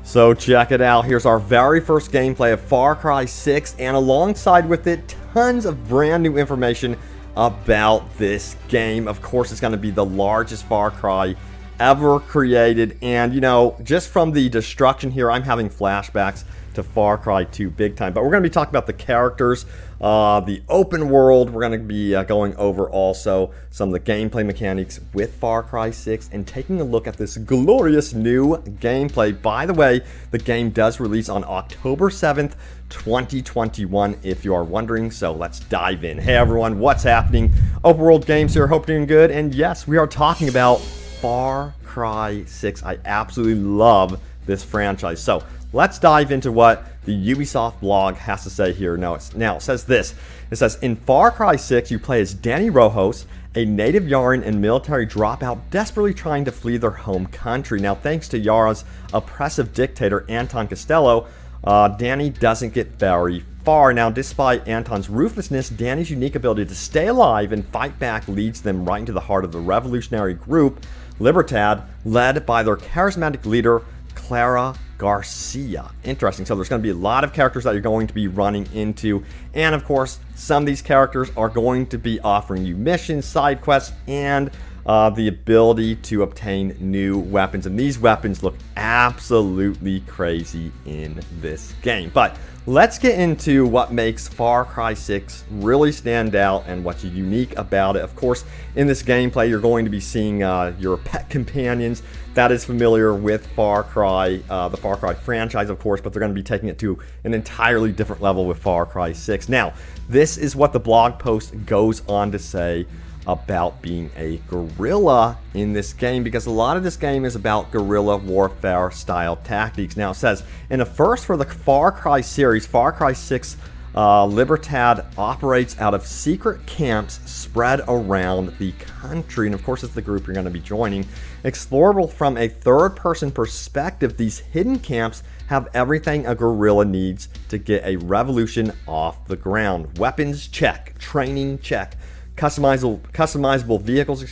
So check it out. Here's our very first gameplay of Far Cry 6, and alongside with it, tons of brand new information about this game. Of course, it's going to be the largest Far Cry ever created, and you know, just from the destruction here, I'm having flashbacks to Far Cry 2 big time. But we're going to be talking about the characters, the open world. We're going to be going over also some of the gameplay mechanics with Far Cry 6 and taking a look at this glorious new gameplay. By the way, the game does release on October 7th, 2021, if you are wondering. So let's dive in. Hey everyone, what's happening? Open World Games here, hope you're doing good. And yes, we are talking about Far Cry 6. I absolutely love this franchise. So let's dive into what the Ubisoft blog has to say here. Now it says this. It says, in Far Cry 6, you play as Danny Rojos, a native Yaran and military dropout desperately trying to flee their home country. Now, thanks to Yara's oppressive dictator, Anton Costello, Danny doesn't get very far. Now, despite Anton's ruthlessness, Danny's unique ability to stay alive and fight back leads them right into the heart of the revolutionary group, Libertad, led by their charismatic leader, Clara Garcia. Interesting. So there's going to be a lot of characters that you're going to be running into, and of course some of these characters are going to be offering you missions, side quests, and the ability to obtain new weapons, and these weapons look absolutely crazy in this game. But let's get into what makes Far Cry 6 really stand out and what's unique about it. Of course, in this gameplay, you're going to be seeing your pet companions. That is familiar with Far Cry, the Far Cry franchise, of course, but they're going to be taking it to an entirely different level with Far Cry 6. Now, this is what the blog post goes on to say about being a guerrilla in this game, because a lot of this game is about guerrilla warfare style tactics. Now it says, in a first for the Far Cry series, Far Cry 6 Libertad operates out of secret camps spread around the country, and of course it's the group you're going to be joining. Explorable from a third-person perspective, these hidden camps have everything a guerrilla needs to get a revolution off the ground. Weapons, check. Training, check. Customizable vehicles,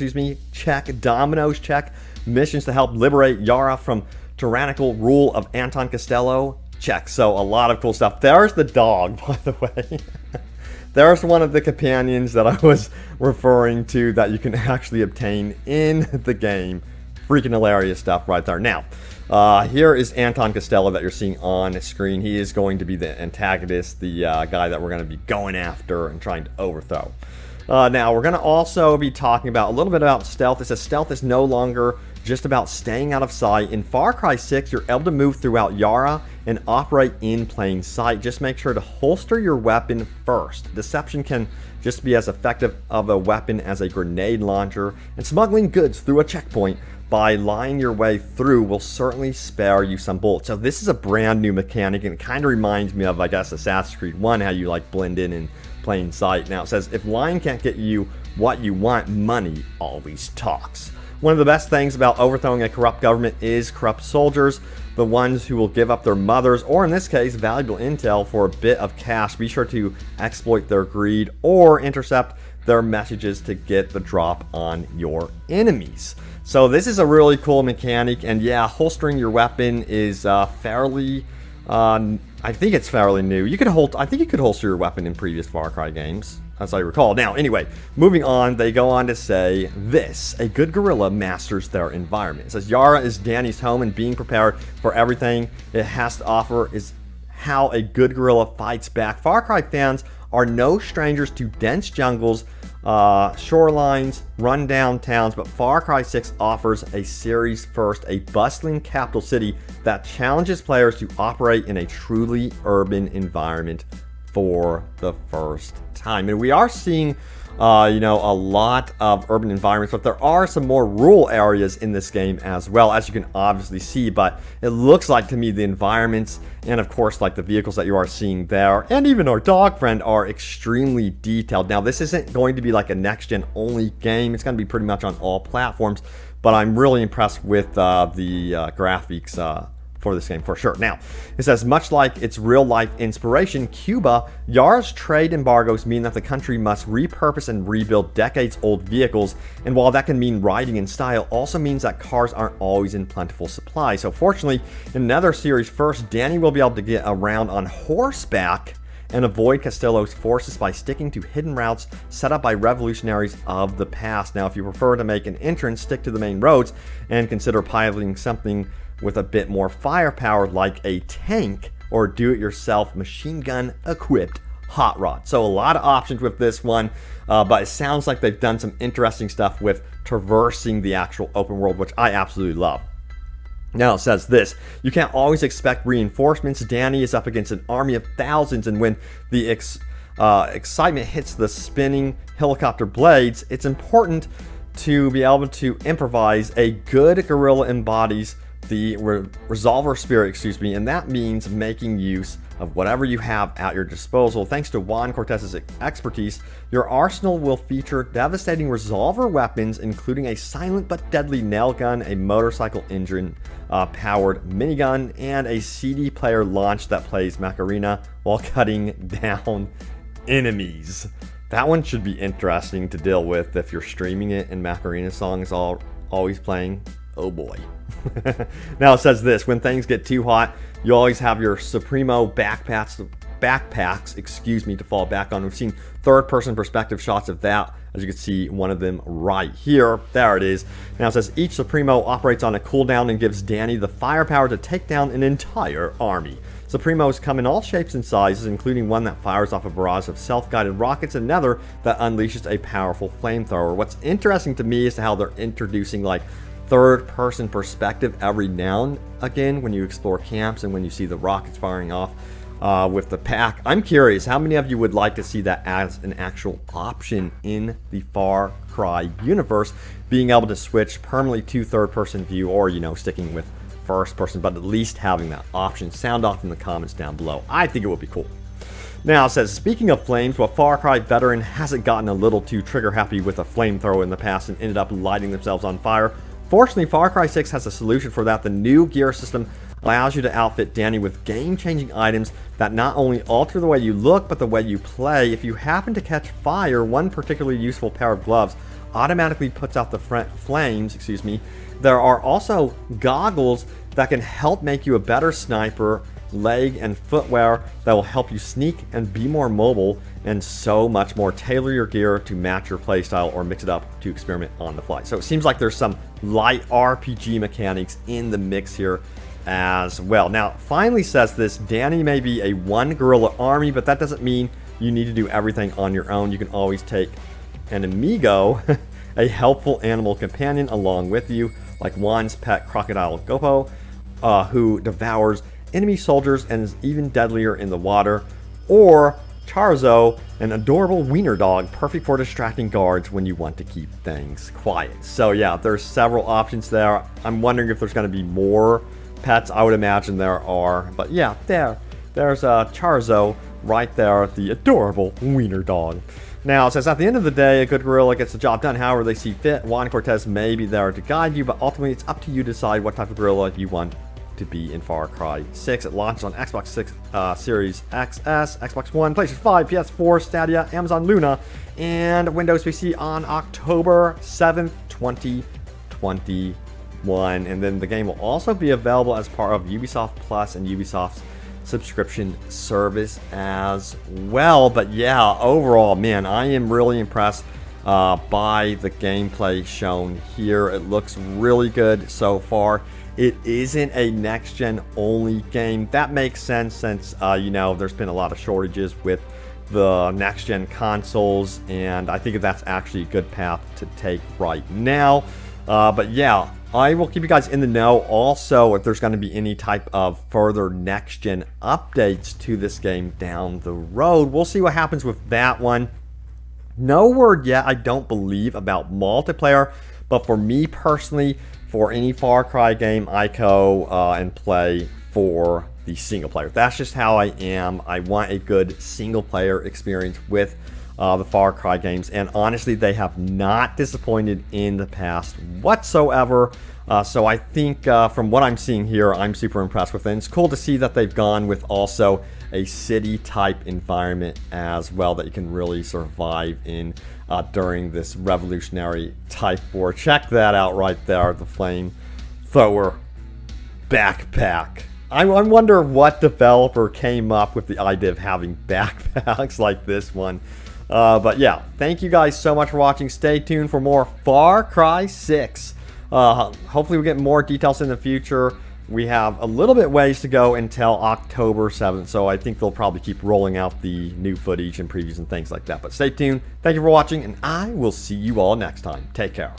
check. Dominoes, check. Missions to help liberate Yara from tyrannical rule of Anton Costello, check. So a lot of cool stuff. There's the dog, by the way. There's one of the companions that I was referring to that you can actually obtain in the game. Freaking hilarious stuff right there. Now, here is Anton Costello that you're seeing on screen. He is going to be the antagonist, the guy that we're going to be going after and trying to overthrow. Now, we're going to also be talking about a little bit about stealth. It says stealth is no longer just about staying out of sight. In Far Cry 6, you're able to move throughout Yara and operate in plain sight. Just make sure to holster your weapon first. Deception can just be as effective of a weapon as a grenade launcher, and smuggling goods through a checkpoint by lying your way through will certainly spare you some bullets. So this is a brand new mechanic, and it kind of reminds me of, I guess, Assassin's Creed 1, how you like blend in plain sight. Now it says, if lying can't get you what you want, money always talks. One of the best things about overthrowing a corrupt government is corrupt soldiers, the ones who will give up their mothers, or in this case, valuable intel for a bit of cash. Be sure to exploit their greed or intercept their messages to get the drop on your enemies. So this is a really cool mechanic, and yeah, holstering your weapon is fairly, I think it's fairly new. I think you could holster your weapon in previous Far Cry games, as I recall. Now, anyway, moving on, they go on to say this: a good guerrilla masters their environment. It says Yara is Danny's home, and being prepared for everything it has to offer is how a good guerrilla fights back. Far Cry fans are no strangers to dense jungles, shorelines, rundown towns, but Far Cry 6 offers a series first, a bustling capital city that challenges players to operate in a truly urban environment for the first time. And we are seeing a lot of urban environments, but there are some more rural areas in this game as well, as you can obviously see. But it looks like to me the environments, and of course like the vehicles that you are seeing there, and even our dog friend, are extremely detailed. Now, this isn't going to be like a next-gen only game. It's going to be pretty much on all platforms, but I'm really impressed with the graphics for this game for sure. Now, it says, much like its real-life inspiration, Cuba, Yara's trade embargoes mean that the country must repurpose and rebuild decades-old vehicles, and while that can mean riding in style, also means that cars aren't always in plentiful supply. So fortunately, in another series first, Danny will be able to get around on horseback and avoid Castillo's forces by sticking to hidden routes set up by revolutionaries of the past. Now, if you prefer to make an entrance, stick to the main roads and consider piloting something with a bit more firepower like a tank or do-it-yourself machine gun equipped hot rod. So a lot of options with this one, but it sounds like they've done some interesting stuff with traversing the actual open world, which I absolutely love. Now it says this, you can't always expect reinforcements. Danny is up against an army of thousands, and when the excitement hits the spinning helicopter blades, it's important to be able to improvise. A good guerrilla embodies the resolver spirit, and that means making use of whatever you have at your disposal. Thanks to Juan Cortez's expertise, your arsenal will feature devastating resolver weapons, including a silent but deadly nail gun, a motorcycle engine powered minigun, and a CD player launch that plays Macarena while cutting down enemies. That one should be interesting to deal with if you're streaming it and Macarena song is always playing. Oh boy. Now it says this, when things get too hot, you always have your Supremo backpacks, to fall back on. We've seen third-person perspective shots of that. As you can see, one of them right here. There it is. Now it says each Supremo operates on a cooldown and gives Danny the firepower to take down an entire army. Supremos come in all shapes and sizes, including one that fires off a barrage of self-guided rockets and another that unleashes a powerful flamethrower. What's interesting to me is how they're introducing like third-person perspective every now and again when you explore camps and when you see the rockets firing off with the pack. I'm curious, how many of you would like to see that as an actual option in the Far Cry universe, being able to switch permanently to third-person view, or, you know, sticking with first-person, but at least having that option? Sound off in the comments down below. I think it would be cool. Now it says, speaking of flames, well, Far Cry veteran hasn't gotten a little too trigger-happy with a flamethrower in the past and ended up lighting themselves on fire. Fortunately, Far Cry 6 has a solution for that. The new gear system allows you to outfit Danny with game-changing items that not only alter the way you look, but the way you play. If you happen to catch fire, one particularly useful pair of gloves automatically puts out the flames. There are also goggles that can help make you a better sniper, leg and footwear that will help you sneak and be more mobile, and so much more. Tailor your gear to match your playstyle or mix it up to experiment on the fly. So it seems like there's some light RPG mechanics in the mix here as well. Now, finally says this, Danny may be a one guerrilla army, but that doesn't mean you need to do everything on your own. You can always take an amigo, a helpful animal companion, along with you, like Juan's pet crocodile Gopo, who devours enemy soldiers and is even deadlier in the water, or Charzo, an adorable wiener dog, perfect for distracting guards when you want to keep things quiet. So yeah, there's several options there. I'm wondering if there's going to be more pets. I would imagine there are, but yeah, there's Charzo right there, the adorable wiener dog. Now, it says, at the end of the day, a good guerrilla gets the job done however they see fit. Juan Cortez may be there to guide you, but ultimately it's up to you to decide what type of guerrilla you want to be in Far Cry 6. It launches on Xbox 6 Series XS, Xbox One, PlayStation 5, PS4, Stadia, Amazon Luna, and Windows PC on October 7th, 2021. And then the game will also be available as part of Ubisoft Plus and Ubisoft's subscription service as well. But yeah, overall, man, I am really impressed by the gameplay shown here. It looks really good so far. It isn't a next-gen only game. That makes sense since, you know, there's been a lot of shortages with the next-gen consoles, and I think that's actually a good path to take right now. But yeah, I will keep you guys in the know. Also, if there's going to be any type of further next-gen updates to this game down the road, we'll see what happens with that one. No word yet, I don't believe, about multiplayer, but for me personally, for any Far Cry game, I go and play for the single player. That's just how I am. I want a good single player experience with the Far Cry games, and honestly, they have not disappointed in the past whatsoever. So I think from what I'm seeing here, I'm super impressed with it. And it's cool to see that they've gone with also a city-type environment as well that you can really survive in during this revolutionary type war. Check that out right there, the flamethrower backpack. I wonder what developer came up with the idea of having backpacks like this one. But yeah, thank you guys so much for watching. Stay tuned for more Far Cry 6. Hopefully we get more details in the future. We have a little bit ways to go until October 7th, so I think they'll probably keep rolling out the new footage and previews and things like that. But stay tuned. Thank you for watching, and I will see you all next time. Take care.